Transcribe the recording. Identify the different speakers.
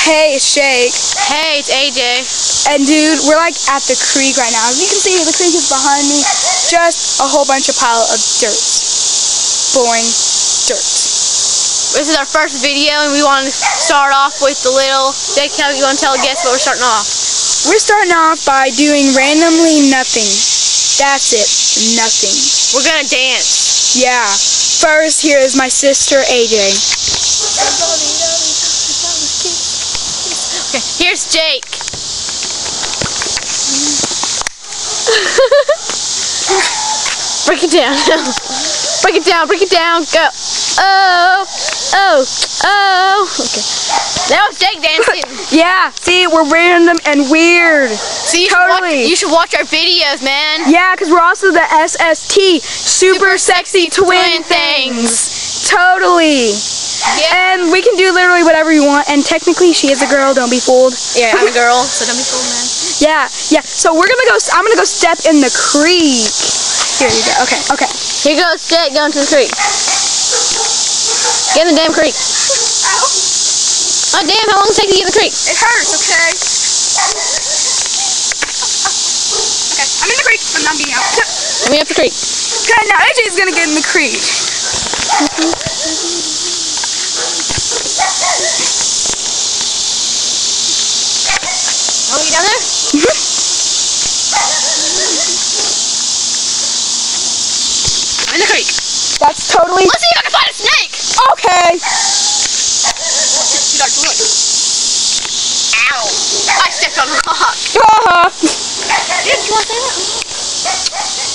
Speaker 1: Hey, it's Jake.
Speaker 2: Hey, it's AJ.
Speaker 1: And dude, we're like at the creek right now. As you can see, the creek is behind me. Just a whole bunch of pile of dirt. Boring dirt.
Speaker 2: This is our first video, and we want to start off with the little... Jake, how you want to tell a guest what we're starting off?
Speaker 1: We're starting off by doing randomly nothing. That's it. Nothing.
Speaker 2: We're gonna dance.
Speaker 1: Yeah. First, here is my sister, AJ.
Speaker 2: Okay, here's Jake. Break it down. Break it down, break it down, go. Oh, oh, oh. Okay. That was Jake dancing.
Speaker 1: Yeah, see, we're random and weird.
Speaker 2: See,
Speaker 1: Totally.
Speaker 2: you should watch our videos, man.
Speaker 1: Yeah, because we're also the SST, Super Sexy Twin Things. Totally.
Speaker 2: Yeah.
Speaker 1: And we can do literally whatever you want. And technically, she is a girl. Don't be fooled.
Speaker 2: Yeah, I'm a girl, so don't be fooled, man.
Speaker 1: Yeah, yeah. So we're gonna go. I'm gonna go step in the creek. Here you go. Okay, okay.
Speaker 2: Here goes Jake going to the creek. Get in the damn creek. Oh damn! How long does it take to get in the creek?
Speaker 1: It hurts. Okay. Okay. I'm in the creek. I'm not being out.
Speaker 2: Let me up the creek.
Speaker 1: Okay. Now AJ's gonna get in the creek.
Speaker 2: Oh, you down there? I'm in the creek.
Speaker 1: That's totally.
Speaker 2: Let's see if I can find a snake.
Speaker 1: Okay.
Speaker 2: Ow! I stepped on a rock.
Speaker 1: Uh-huh.
Speaker 2: Did you want to say that?